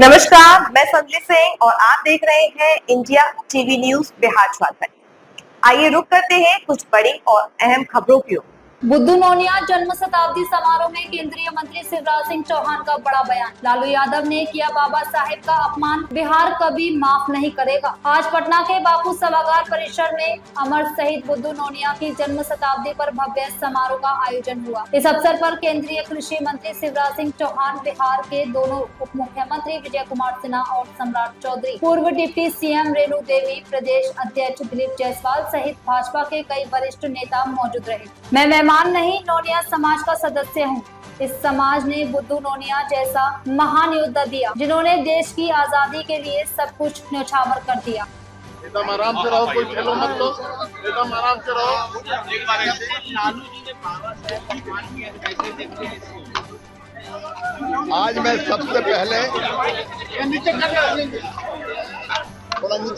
नमस्कार, मैं संजय सिंह और आप देख रहे हैं India TV news Bihar Jharkhand. आइए रुक करते हैं कुछ बड़ी और अहम खबरों की ओर। बुद्धू नोनिया जन्म शताब्दी समारोह में केंद्रीय मंत्री शिवराज सिंह चौहान का बड़ा बयान। लालू यादव ने किया बाबा साहेब का अपमान, बिहार कभी माफ नहीं करेगा। आज पटना के बापू सभागार परिसर में अमर शहीद बुद्धू नोनिया की जन्म शताब्दी पर भव्य समारोह का आयोजन हुआ। इस अवसर पर केंद्रीय कृषि मंत्री शिवराज सिंह चौहान, बिहार के दोनों उप मुख्यमंत्री विजय कुमार सिन्हा और सम्राट चौधरी, पूर्व डिप्टी सीएम रेणु देवी, प्रदेश अध्यक्ष दिलीप जायसवाल सहित भाजपा के कई वरिष्ठ नेता मौजूद रहे। मैं मेहमान नहीं, नोनिया समाज का सदस्य हूँ। इस समाज ने बुद्धू नोनिया जैसा महान योद्धा दिया, जिन्होंने देश की आजादी के लिए सब कुछ न्यौछावर कर दिया। एकदम आराम से रहो, कोई खेलो मत लो, एकदम आराम से रहो। आज मैं सबसे पहले थोड़ा नीचे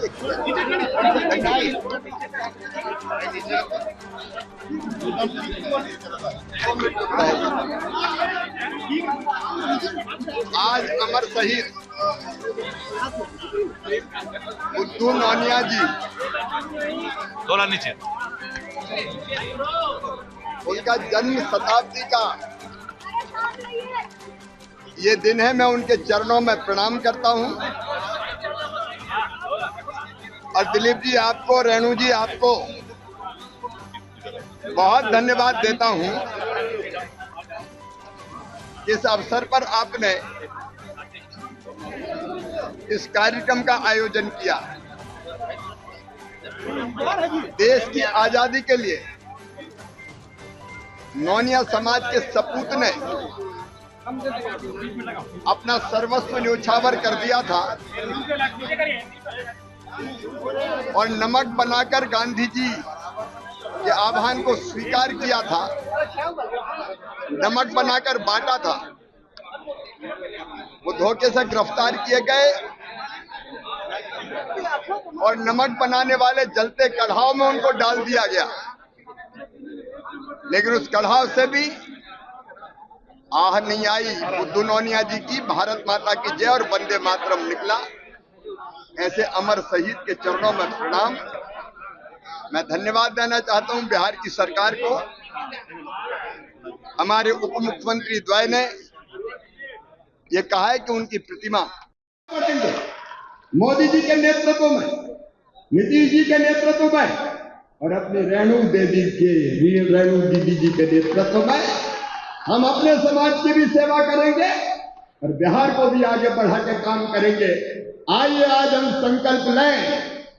आज अमर शहीद बुद्धू नोनिया जी थोड़ा नीचे उनका जन्म शताब्दी का ये दिन है। मैं उनके चरणों में प्रणाम करता हूं और दिलीप जी आपको, रेणु जी आपको बहुत धन्यवाद देता हूं। इस अवसर पर आपने इस कार्यक्रम का आयोजन किया। देश की आजादी के लिए नोनिया समाज के सपूत ने अपना सर्वस्व न्यौछावर कर दिया था और नमक बनाकर गांधी जी के आह्वान को स्वीकार किया था, नमक बनाकर बांटा था। वो धोखे से गिरफ्तार किए गए और नमक बनाने वाले जलते कढ़ाव में उनको डाल दिया गया, लेकिन उस कढ़ाव से भी आह नहीं आई। बुद्धू नोनिया जी की भारत माता की जय और वंदे मातरम निकला। ऐसे अमर शहीद के चरणों में प्रणाम। मैं धन्यवाद देना चाहता हूं बिहार की सरकार को। हमारे उप मुख्यमंत्री द्वय ने ये कहा है कि उनकी प्रतिमा मोदी जी के नेतृत्व में, नीतीश जी के नेतृत्व में और अपने रेणु दीदी जी के नेतृत्व में हम अपने समाज की भी सेवा करेंगे और बिहार को भी आगे बढ़ा के काम करेंगे। आइए आज हम संकल्प लें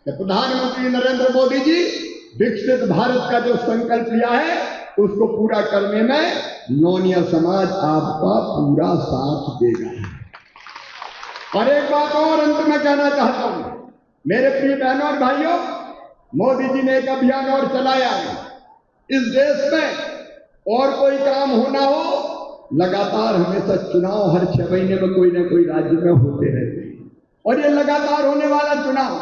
कि प्रधानमंत्री नरेंद्र मोदी जी विकसित भारत का जो संकल्प लिया है उसको पूरा करने में नोनिया समाज आपका पूरा साथ देगा। और एक बात और अंत में कहना चाहता हूं, मेरे प्रिय बहनों और भाइयों, मोदी जी ने एक अभियान और चलाया है। इस देश में और कोई काम होना हो, लगातार हमेशा चुनाव हर 6 महीने में कोई ना कोई राज्य में होते रहते हैं और ये लगातार होने वाला चुनाव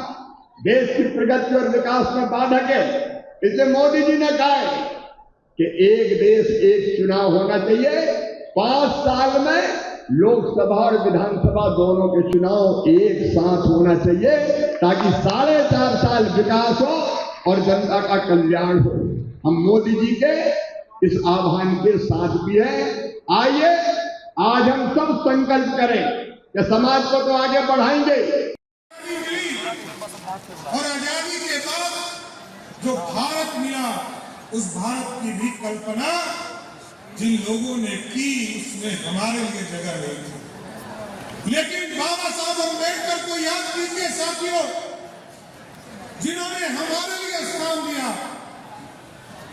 देश की प्रगति और विकास में बाधक है। इसलिए मोदी जी ने कहा है कि एक देश एक चुनाव होना चाहिए। 5 साल में लोकसभा और विधानसभा दोनों के चुनाव एक साथ होना चाहिए ताकि 4.5 साल विकास हो और जनता का कल्याण हो। हम मोदी जी के इस आह्वान के साथ भी है। आइए आज हम सब संकल्प करें कि समाज को तो आगे बढ़ाएंगे। और आजादी के बाद जो भारत मिला, उस भारत की भी कल्पना जिन लोगों ने की उसमें हमारे लिए जगह नहीं थी। लेकिन बाबा साहब अम्बेडकर को याद कीजिए साथियों, जिन्होंने हमारे लिए स्थान दिया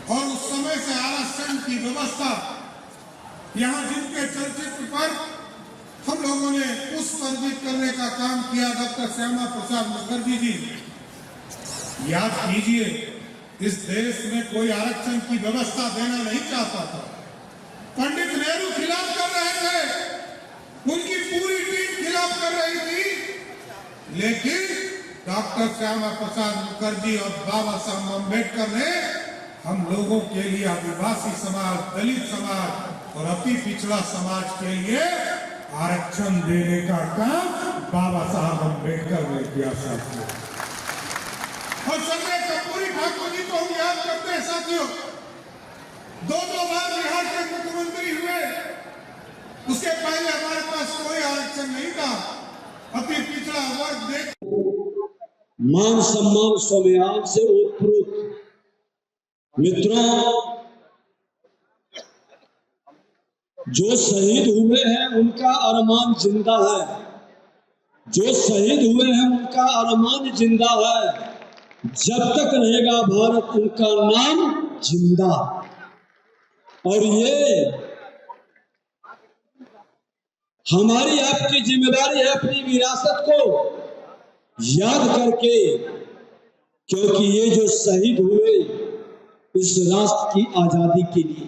और उस समय से आरक्षण की व्यवस्था, यहाँ जिनके चलचित्र पर हम लोगों ने पुष्प अर्पित करने का काम किया, डॉक्टर श्यामा प्रसाद मुखर्जी जी, याद कीजिए इस देश में कोई आरक्षण की व्यवस्था देना नहीं चाहता था। पंडित नेहरू खिलाफ कर रहे थे, उनकी पूरी टीम खिलाफ कर रही थी, लेकिन डॉक्टर श्यामा प्रसाद मुखर्जी और बाबा साहब अम्बेडकर ने हम लोगों के लिए, आदिवासी समाज, दलित समाज और अति पिछड़ा समाज के लिए आरक्षण देने का काम बाबा साहब अम्बेडकर ने किया साथियों। और संजय कर्पूरी ठाकुर जी को हम याद करते हैं साथियों। 2 बार बिहार के मुख्यमंत्री हुए। उसके पहले हमारे पास कोई आरक्षण नहीं था। अति पिछड़ा वर्ग देख मान सम्मान स्वाभिमान से ओतप्रोत मित्रों, जो शहीद हुए हैं उनका अरमान जिंदा है। जो शहीद हुए हैं उनका अरमान जिंदा है। जब तक रहेगा भारत उनका नाम जिंदा। और ये हमारी आपकी जिम्मेदारी है अपनी विरासत को याद करके, क्योंकि ये जो शहीद हुए इस राष्ट्र की आजादी के लिए,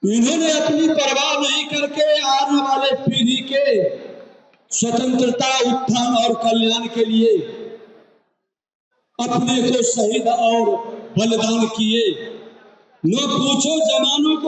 इन्होंने अपनी परवाह नहीं करके आने वाले पीढ़ी के स्वतंत्रता, उत्थान और कल्याण के लिए अपने को शहीद और बलिदान किए। न पूछो जवानों को